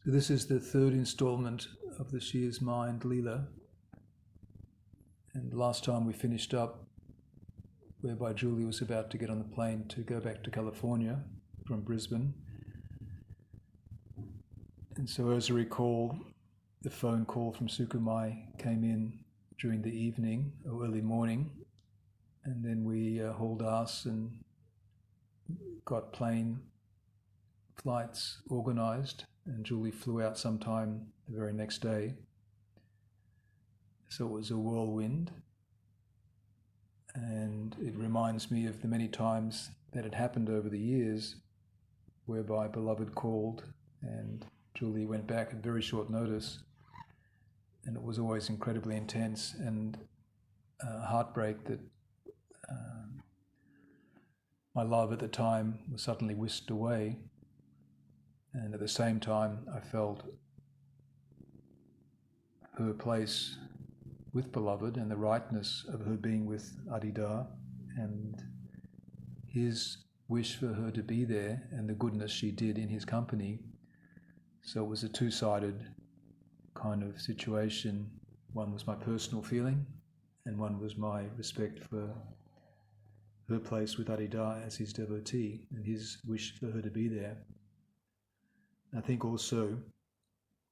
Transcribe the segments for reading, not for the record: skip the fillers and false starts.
So this is the third installment of the Is Mind Leela. And last time we finished up whereby Julie was about to get on the plane to go back to California from Brisbane. And so as I recall, the phone call from Sukumai came in during the evening or early morning, and then we hauled ass and got plane flights organised, and Julie flew out sometime the very next day. So it was a whirlwind, and it reminds me of the many times that had happened over the years whereby Beloved called and Julie went back at very short notice, and it was always incredibly intense and heartbreak that my love at the time was suddenly whisked away, and at the same time I felt her place with Beloved and the rightness of her being with Adida and his wish for her to be there and the goodness she did in his company. So it was a two-sided kind of situation. One was my personal feeling and one was my respect for her place with Adida as his devotee and his wish for her to be there. I think also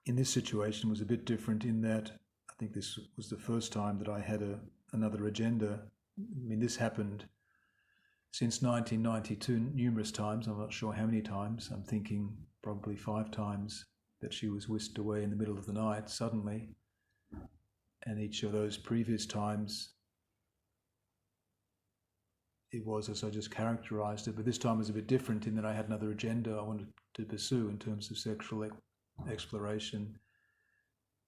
in this situation was a bit different in that I think this was the first time that I had another agenda. I mean, this happened since 1992 numerous times. I'm not sure how many times. I'm thinking probably 5 times that she was whisked away in the middle of the night suddenly. And each of those previous times, it was as I just characterized it. But this time was a bit different in that I had another agenda I wanted to pursue in terms of sexual exploration.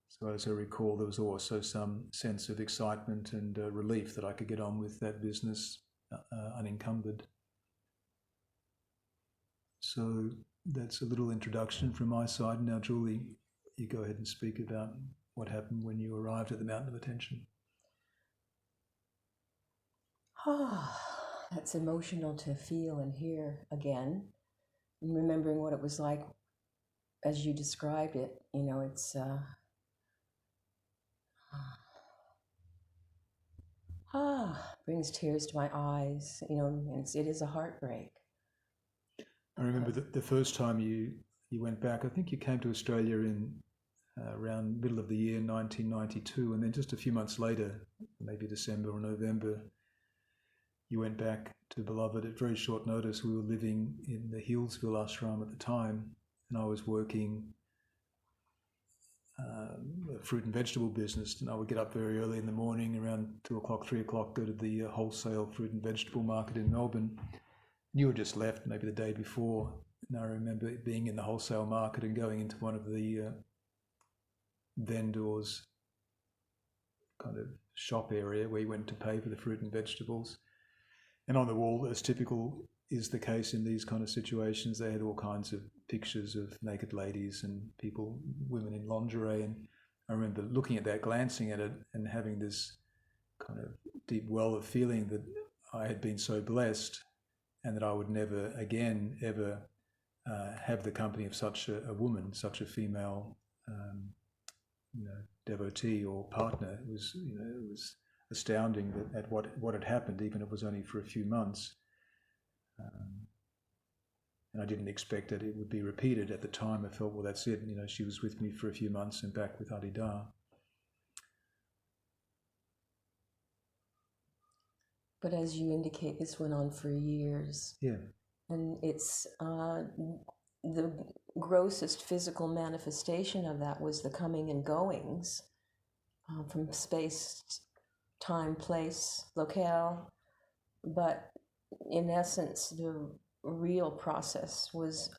So as I recall, there was also some sense of excitement and relief that I could get on with that business unencumbered. So that's a little introduction from my side. Now, Julie, you go ahead and speak about what happened when you arrived at the Mountain of Attention. That's emotional to feel and hear again. And remembering what it was like as you described it, you know, it's brings tears to my eyes, you know, and it is a heartbreak. I remember the first time you went back, I think you came to Australia in around middle of the year 1992, and then just a few months later, maybe December or November, you went back to Beloved at very short notice. We were living in the Hillsville Ashram at the time, and I was working a fruit and vegetable business, and I would get up very early in the morning, around 2 o'clock, 3 o'clock, go to the wholesale fruit and vegetable market in Melbourne. You had just left maybe the day before, and I remember being in the wholesale market and going into one of the vendors' kind of shop area where you went to pay for the fruit and vegetables. And on the wall, as typical is the case in these kind of situations, they had all kinds of pictures of naked ladies and people, women in lingerie. And I remember looking at that, glancing at it, and having this kind of deep well of feeling that I had been so blessed and that I would never again ever have the company of such a woman, such a female, devotee or partner. It was astounding that at what had happened, even if it was only for a few months. And I didn't expect that it would be repeated. At the time, I felt, well, that's it. You know, she was with me for a few months and back with Adida. But as you indicate, this went on for years. Yeah. And it's the grossest physical manifestation of that was the coming and goings from space, time, place, locale. But in essence, the real process was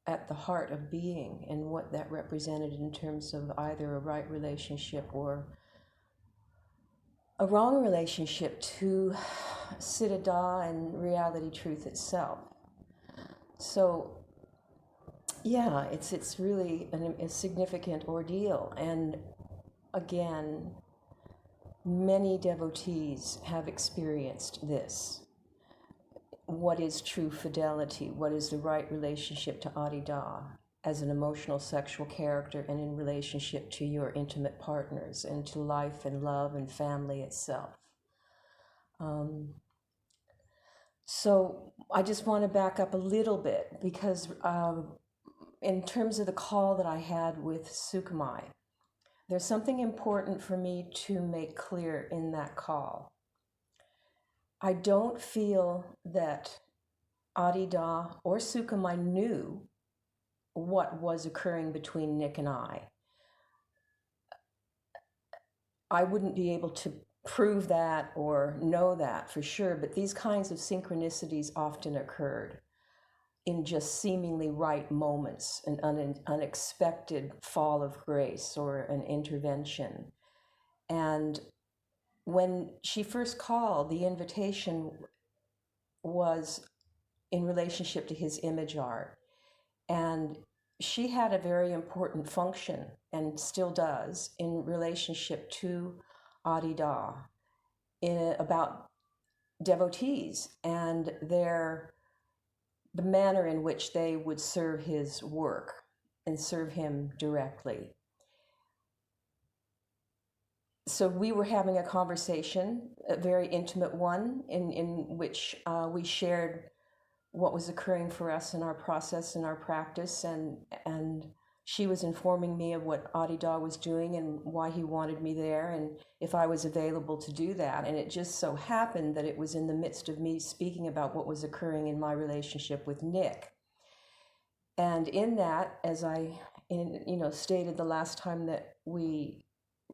at the heart of being and what that represented in terms of either a right relationship or a wrong relationship to Siddhada and reality truth itself. So yeah, it's really a significant ordeal. And again, many devotees have experienced this. What is true fidelity? What is the right relationship to Adida? as an emotional sexual character and in relationship to your intimate partners and to life and love and family itself. So I just want to back up a little bit because in terms of the call that I had with Sukhmai, there's something important for me to make clear in that call. I don't feel that Adida or Sukhmai knew what was occurring between Nick and I. I wouldn't be able to prove that or know that for sure, but these kinds of synchronicities often occurred in just seemingly right moments, an unexpected fall of grace or an intervention. And when she first called, the invitation was in relationship to his image art. And she had a very important function, and still does, in relationship to Adida, about devotees and the manner in which they would serve his work and serve him directly. So we were having a conversation, a very intimate one, in which we shared what was occurring for us in our process and our practice, and she was informing me of what Adida was doing and why he wanted me there and if I was available to do that. And it just so happened that it was in the midst of me speaking about what was occurring in my relationship with Nick. And in that, as I stated the last time that we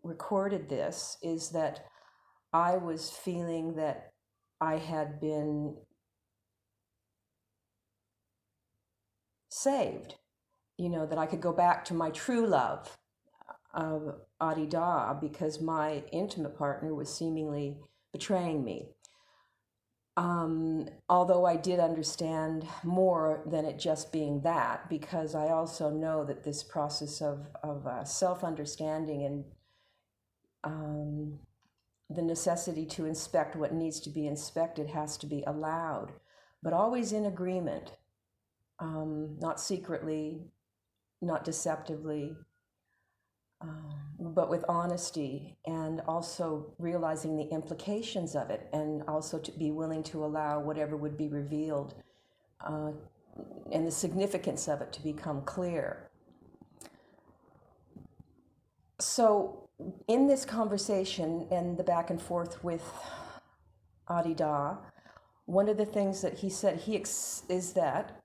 recorded this, is that I was feeling that I had been saved, that I could go back to my true love of Adida because my intimate partner was seemingly betraying me. Although I did understand more than it just being that, because I also know that this process of self-understanding and the necessity to inspect what needs to be inspected has to be allowed, but always in agreement, not secretly, not deceptively, but with honesty, and also realizing the implications of it, and also to be willing to allow whatever would be revealed and the significance of it to become clear. So in this conversation and the back and forth with Adida, one of the things that he said is that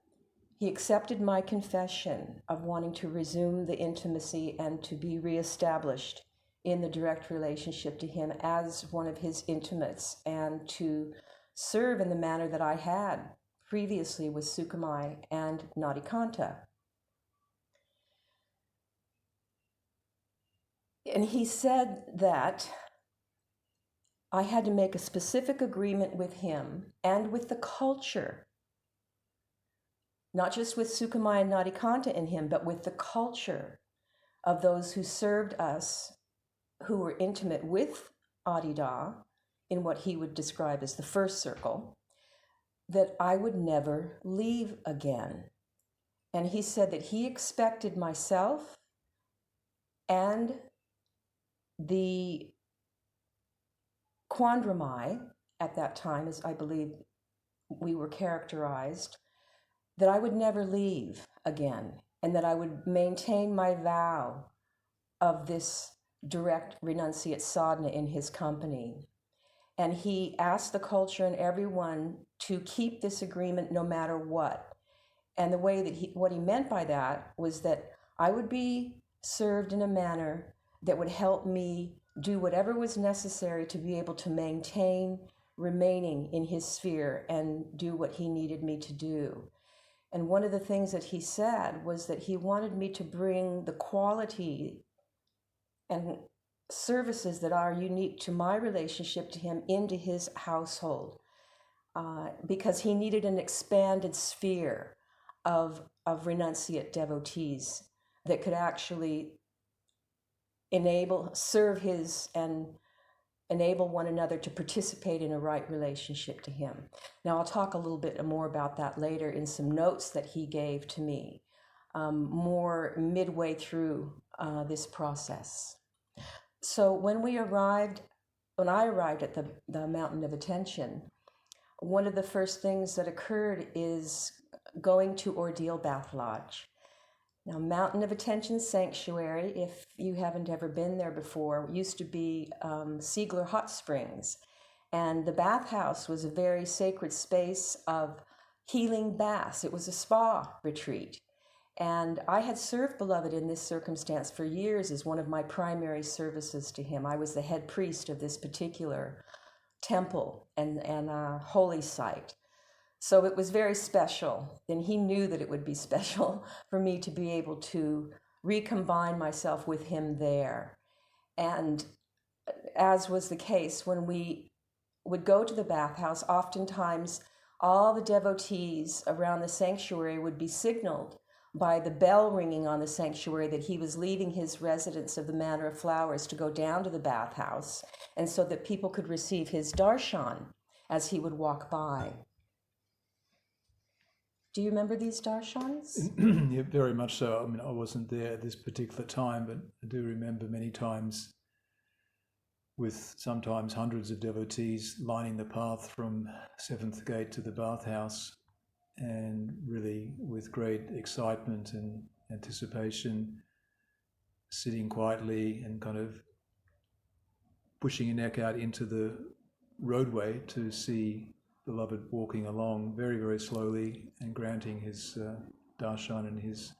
he accepted my confession of wanting to resume the intimacy and to be reestablished in the direct relationship to him as one of his intimates, and to serve in the manner that I had previously with Sukhmai and Nadikanta. And he said that I had to make a specific agreement with him and with the culture, not just with Sukhmai and Nadikanta in him, but with the culture of those who served us, who were intimate with Adida in what he would describe as the first circle, that I would never leave again. And he said that he expected myself and the quandramai at that time, as I believe we were characterized, that I would never leave again, and that I would maintain my vow of this direct renunciate sadhana in his company. And he asked the culture and everyone to keep this agreement no matter what. And the way that what he meant by that was that I would be served in a manner that would help me do whatever was necessary to be able to maintain remaining in his sphere and do what he needed me to do. And one of the things that he said was that he wanted me to bring the quality and services that are unique to my relationship to him into his household, because he needed an expanded sphere of renunciate devotees that could actually serve his and enable one another to participate in a right relationship to him. Now, I'll talk a little bit more about that later in some notes that he gave to me. more midway through this process. So when I arrived at the Mountain of Attention, one of the first things that occurred is going to Ordeal Bath Lodge. Now, Mountain of Attention Sanctuary, if you haven't ever been there before, used to be Siegler Hot Springs. And the bathhouse was a very sacred space of healing baths. It was a spa retreat. And I had served Beloved in this circumstance for years as one of my primary services to him. I was the head priest of this particular temple and holy site. So it was very special, and he knew that it would be special for me to be able to recombine myself with him there. And as was the case, when we would go to the bathhouse, oftentimes all the devotees around the sanctuary would be signaled by the bell ringing on the sanctuary that he was leaving his residence of the Manor of Flowers to go down to the bathhouse, and so that people could receive his darshan as he would walk by. Do you remember these darshans? Yeah, very much so. I mean, I wasn't there at this particular time, but I do remember many times with sometimes hundreds of devotees lining the path from Seventh Gate to the bathhouse, and really with great excitement and anticipation, sitting quietly and kind of pushing your neck out into the roadway to see Beloved walking along very, very slowly and granting his darshan and his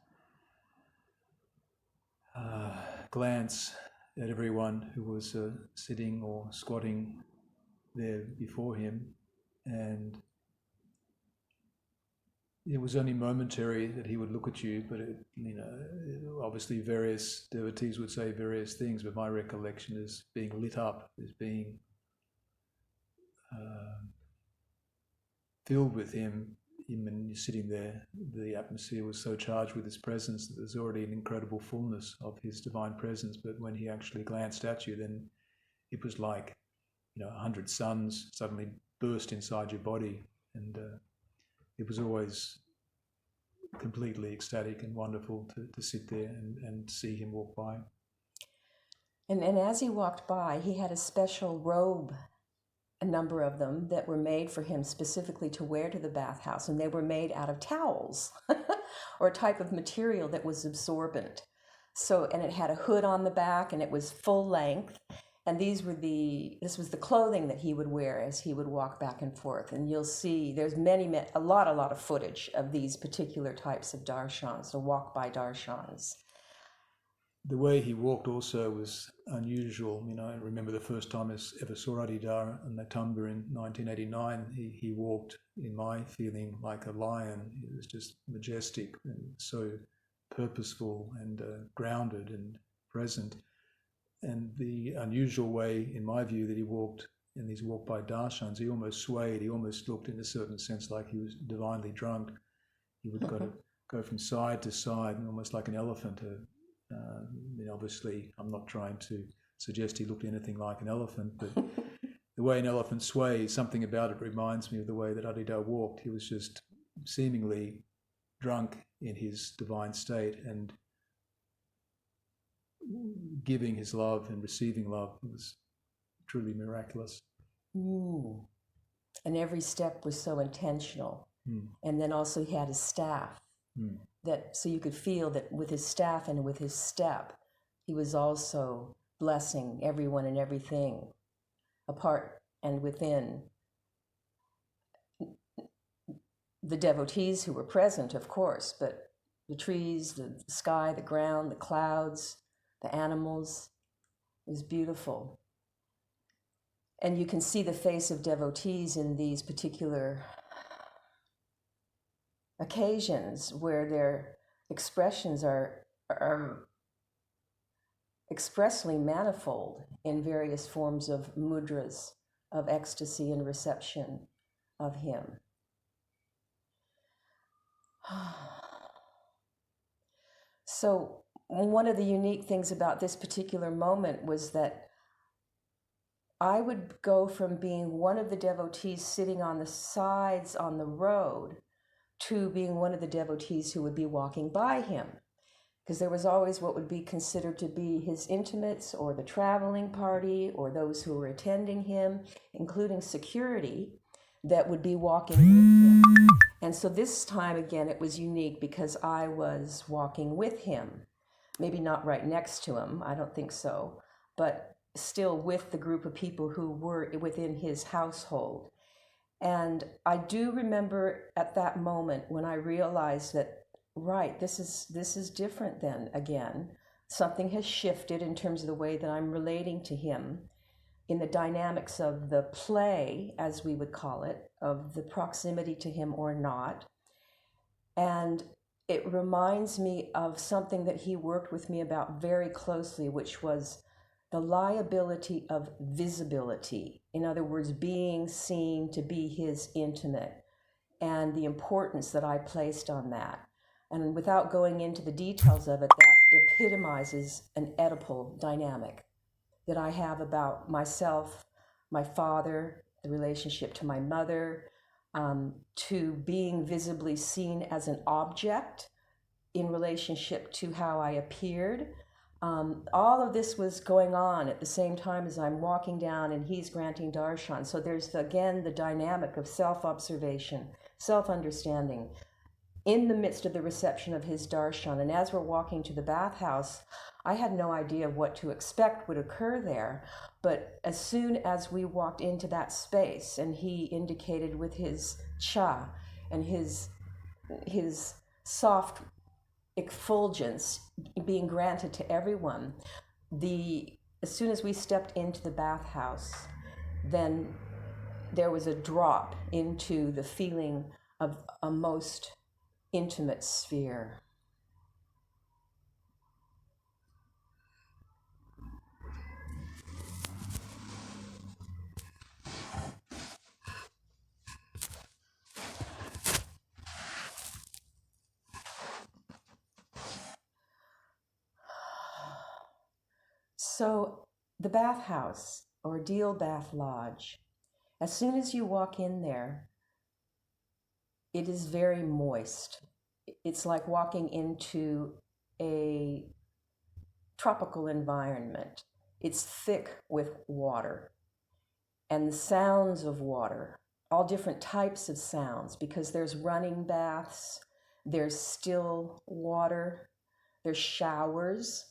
glance at everyone who was sitting or squatting there before him. And it was only momentary that he would look at you, but obviously various devotees would say various things, but my recollection is being lit up, as being filled with him. When you're sitting there, the atmosphere was so charged with his presence that there's already an incredible fullness of his divine presence. But when he actually glanced at you, then it was like 100 suns suddenly burst inside your body, and it was always completely ecstatic and wonderful to sit there and see him walk by. And as he walked by, he had a special robe, a number of them, that were made for him specifically to wear to the bathhouse, and they were made out of towels or a type of material that was absorbent. So, and it had a hood on the back, and it was full length, and this was the clothing that he would wear as he would walk back and forth. And you'll see there's a lot of footage of these particular types of darshans, so walk-by darshans. The way he walked also was unusual. I remember the first time I ever saw Adidar in the Tumba in 1989. He walked, in my feeling, like a lion. He was just majestic and so purposeful and grounded and present. And the unusual way, in my view, that he walked in these walk-by darshans, he almost swayed. He almost looked, in a certain sense, like he was divinely drunk. He would go from side to side, almost like an elephant. Obviously, I'm not trying to suggest he looked anything like an elephant, but the way an elephant sways, something about it reminds me of the way that Adidar walked. He was just seemingly drunk in his divine state and giving his love and receiving love. It was truly miraculous. Ooh. And every step was so intentional. And then also he had his staff. So you could feel that with his staff and with his step, he was also blessing everyone and everything apart and within. The devotees who were present, of course, but the trees, the sky, the ground, the clouds, the animals, it was beautiful. And you can see the face of devotees in these particular occasions where their expressions are expressly manifold in various forms of mudras of ecstasy and reception of him. So one of the unique things about this particular moment was that I would go from being one of the devotees sitting on the sides on the road to being one of the devotees who would be walking by him. Because there was always what would be considered to be his intimates or the traveling party or those who were attending him, including security, that would be walking with him. And so this time, again, it was unique because I was walking with him. Maybe not right next to him, I don't think so, but still with the group of people who were within his household. And I do remember at that moment when I realized that, right, this is different then again. Something has shifted in terms of the way that I'm relating to him in the dynamics of the play, as we would call it, of the proximity to him or not. And it reminds me of something that he worked with me about very closely, which was the liability of visibility. In other words, being seen to be his intimate, and the importance that I placed on that. And without going into the details of it, that epitomizes an Oedipal dynamic that I have about myself, my father, the relationship to my mother, to being visibly seen as an object in relationship to how I appeared. All of this was going on at the same time as I'm walking down and he's granting darshan. So there's, again, the dynamic of self-observation, self-understanding in the midst of the reception of his darshan. And as we're walking to the bathhouse, I had no idea of what to expect would occur there. But as soon as we walked into that space and he indicated with his cha and his soft effulgence being granted to everyone, as soon as we stepped into the bathhouse, then there was a drop into the feeling of a most intimate sphere. So the bathhouse or Deal Bath Lodge, as soon as you walk in there, it is very moist. It's like walking into a tropical environment. It's thick with water and the sounds of water, all different types of sounds, because there's running baths, there's still water, there's showers,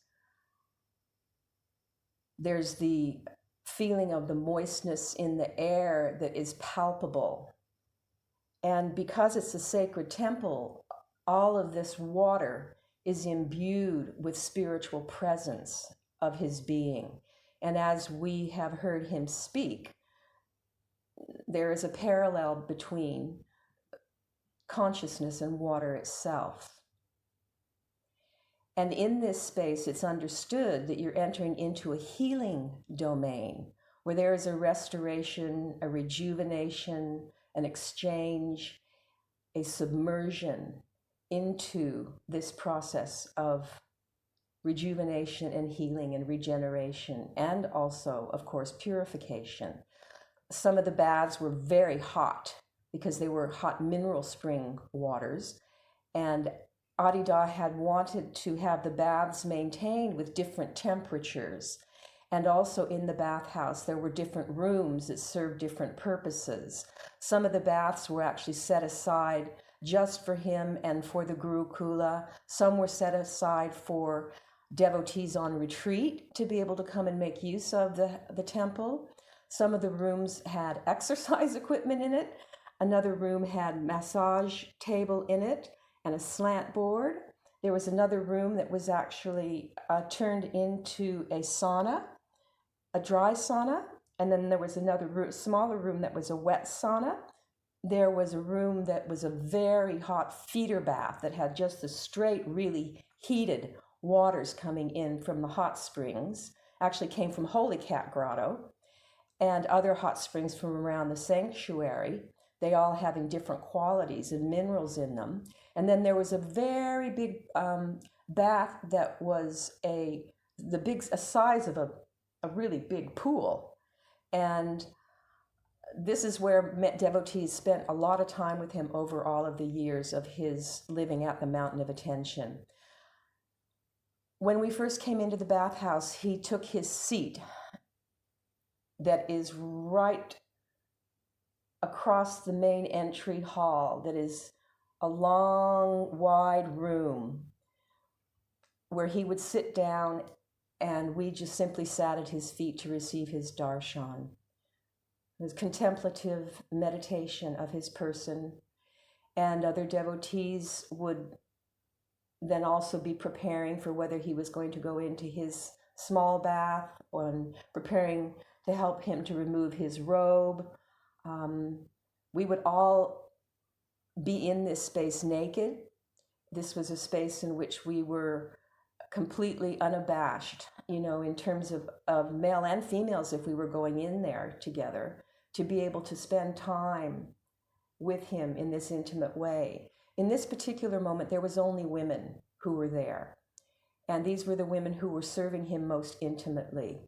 there's the feeling of the moistness in the air that is palpable. And because it's a sacred temple, all of this water is imbued with spiritual presence of his being. And as we have heard him speak, there is a parallel between consciousness and water itself. And in this space, it's understood that you're entering into a healing domain where there is a restoration, a rejuvenation, an exchange, a submersion into this process of rejuvenation and healing and regeneration, and also, of course, purification. Some of the baths were very hot because they were hot mineral spring waters, and Adida had wanted to have the baths maintained with different temperatures. And also in the bathhouse, there were different rooms that served different purposes. Some of the baths were actually set aside just for him and for the Gurukula. Some were set aside for devotees on retreat to be able to come and make use of the temple. Some of the rooms had exercise equipment in it. Another room had massage table in it and a slant board. There was another room that was actually turned into a sauna, a dry sauna, and then there was another smaller room that was a wet sauna. There was a room that was a very hot feeder bath that had just the straight, really heated waters coming in from the hot springs, actually came from Holy Cat Grotto, and other hot springs from around the sanctuary, they all having different qualities and minerals in them. And then there was a very big bath that was a size of a really big pool. And this is where devotees spent a lot of time with him over all of the years of his living at the Mountain of Attention. When we first came into the bathhouse, he took his seat that is right across the main entry hall, that is a long, wide room where he would sit down, and we just simply sat at his feet to receive his darshan. It was contemplative meditation of his person, and other devotees would then also be preparing for whether he was going to go into his small bath, or preparing to help him to remove his robe. We would all be in this space naked. This was a space in which we were completely unabashed, in terms of male and females, if we were going in there together, to be able to spend time with him in this intimate way. In this particular moment, there was only women who were there, and these were the women who were serving him most intimately.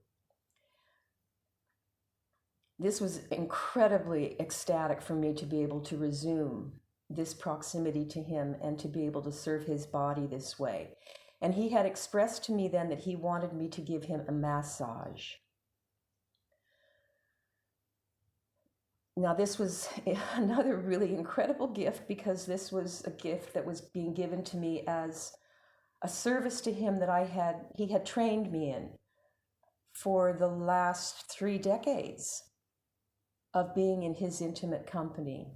This was incredibly ecstatic for me to be able to resume this proximity to him and to be able to serve his body this way. And he had expressed to me then that he wanted me to give him a massage. Now, this was another really incredible gift, because this was a gift that was being given to me as a service to him that he had trained me in for the last 3 decades of being in his intimate company.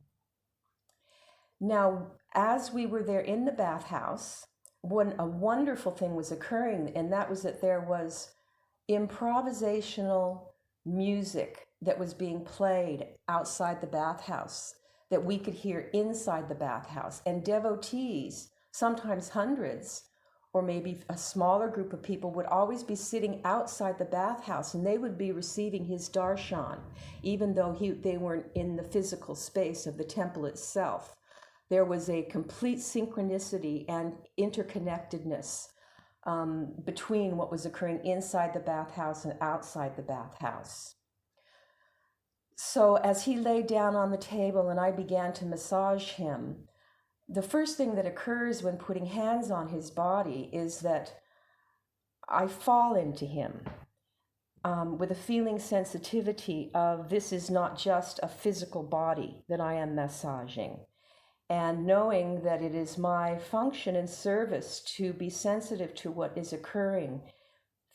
Now, as we were there in the bathhouse, a wonderful thing was occurring, and that was that there was improvisational music that was being played outside the bathhouse that we could hear inside the bathhouse. And devotees, sometimes hundreds, or maybe a smaller group of people, would always be sitting outside the bathhouse, and they would be receiving his darshan, even though they weren't in the physical space of the temple itself. There was a complete synchronicity and interconnectedness between what was occurring inside the bathhouse and outside the bathhouse. So as he lay down on the table and I began to massage him, the first thing that occurs when putting hands on his body is that I fall into him with a feeling sensitivity of this is not just a physical body that I am massaging. And knowing that it is my function and service to be sensitive to what is occurring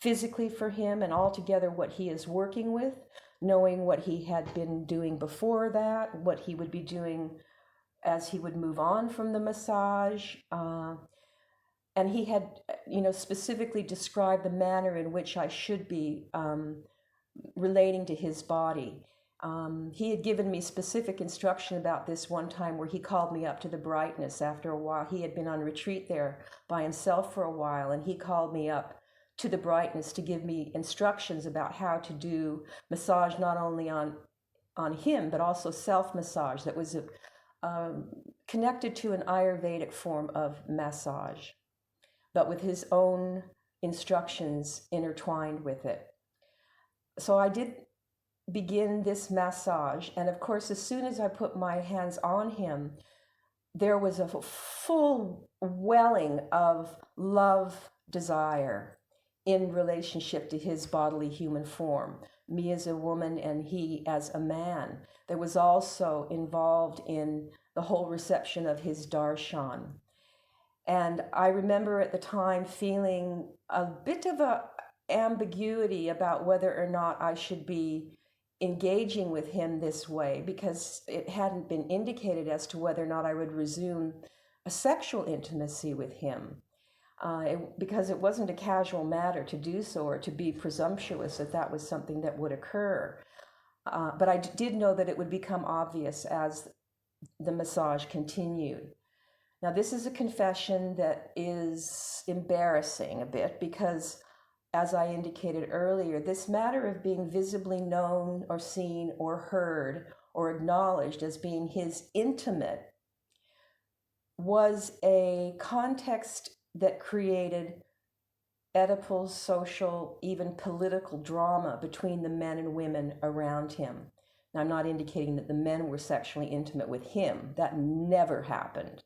physically for him and altogether what he is working with, knowing what he had been doing before that, what he would be doing as he would move on from the massage. And he had, specifically described the manner in which I should be relating to his body. He had given me specific instruction about this one time where he called me up to the brightness after a while. He had been on retreat there by himself for a while, and he called me up to the brightness to give me instructions about how to do massage, not only on him, but also self-massage that was connected to an Ayurvedic form of massage, but with his own instructions intertwined with it. So I did begin this massage, and of course, as soon as I put my hands on him, there was a full welling of love, desire in relationship to his bodily human form, me as a woman and he as a man. There was also involved in the whole reception of his darshan. And I remember at the time feeling a bit of a ambiguity about whether or not I should be engaging with him this way, because it hadn't been indicated as to whether or not I would resume a sexual intimacy with him, because it wasn't a casual matter to do so or to be presumptuous that that was something that would occur. But I did know that it would become obvious as the massage continued. Now, this is a confession that is embarrassing a bit because, as I indicated earlier, this matter of being visibly known or seen or heard or acknowledged as being his intimate was a context that created Oedipal, social, even political drama between the men and women around him. I'm not indicating that the men were sexually intimate with him. That never happened.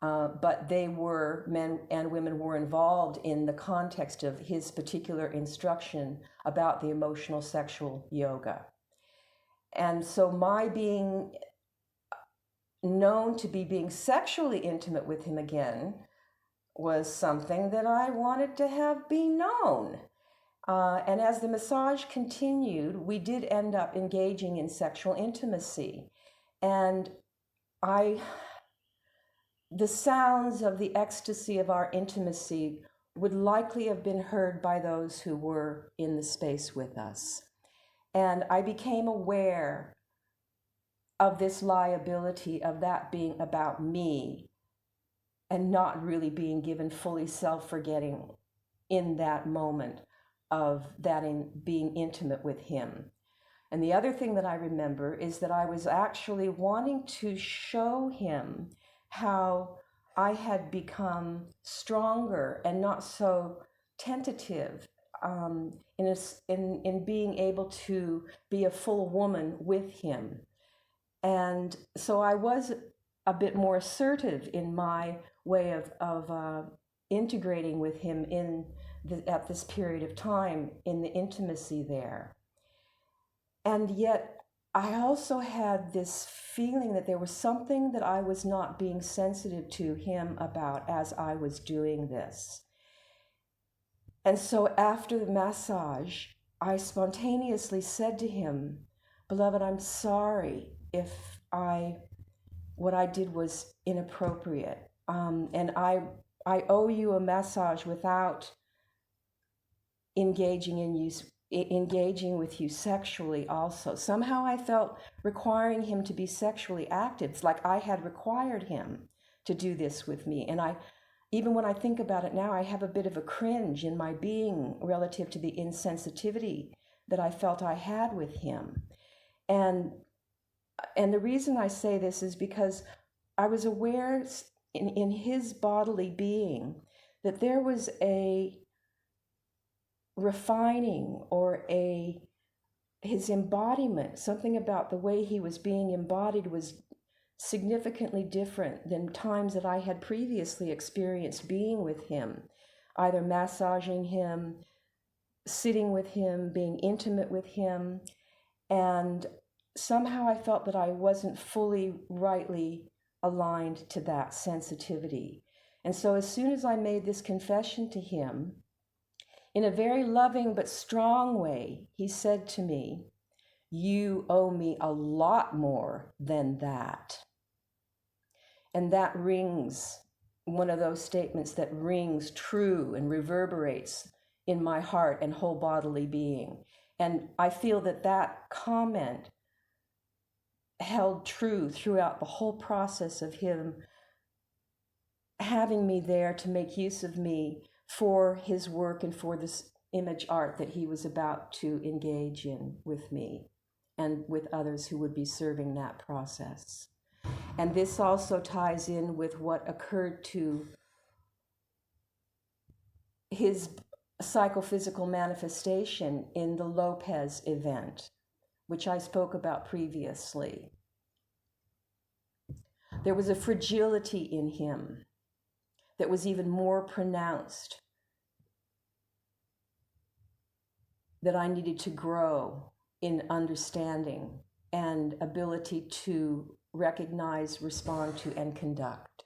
But they were, men and women were involved in the context of his particular instruction about the emotional sexual yoga. And so my being known to be being sexually intimate with him again was something that I wanted to have be known. And as the massage continued, we did end up engaging in sexual intimacy. And the sounds of the ecstasy of our intimacy would likely have been heard by those who were in the space with us. And I became aware of this liability of that being about me and not really being given fully self-forgetting in that moment of that in being intimate with him. And the other thing that I remember is that I was actually wanting to show him how I had become stronger and not so tentative in being able to be a full woman with him. And so I was a bit more assertive in my way of integrating with him at this period of time in the intimacy there. And yet I also had this feeling that there was something that I was not being sensitive to him about as I was doing this. And so after the massage, I spontaneously said to him, "Beloved, I'm sorry if what I did was inappropriate. And I owe you a massage without engaging with you sexually also." Somehow I felt requiring him to be sexually active. It's like I had required him to do this with me. And even when I think about it now, I have a bit of a cringe in my being relative to the insensitivity that I felt I had with him. And the reason I say this is because I was aware in his bodily being that there was a refining or his embodiment, something about the way he was being embodied was significantly different than times that I had previously experienced being with him, either massaging him, sitting with him, being intimate with him. And somehow I felt that I wasn't fully rightly aligned to that sensitivity. And so as soon as I made this confession to him, in a very loving but strong way, he said to me, "You owe me a lot more than that." And that rings, one of those statements that rings true and reverberates in my heart and whole bodily being. And I feel that that comment held true throughout the whole process of him having me there to make use of me for his work and for this image art that he was about to engage in with me and with others who would be serving that process. And this also ties in with what occurred to his psychophysical manifestation in the Lopez event, which I spoke about previously. There was a fragility in him that was even more pronounced, that I needed to grow in understanding and ability to recognize, respond to, and conduct.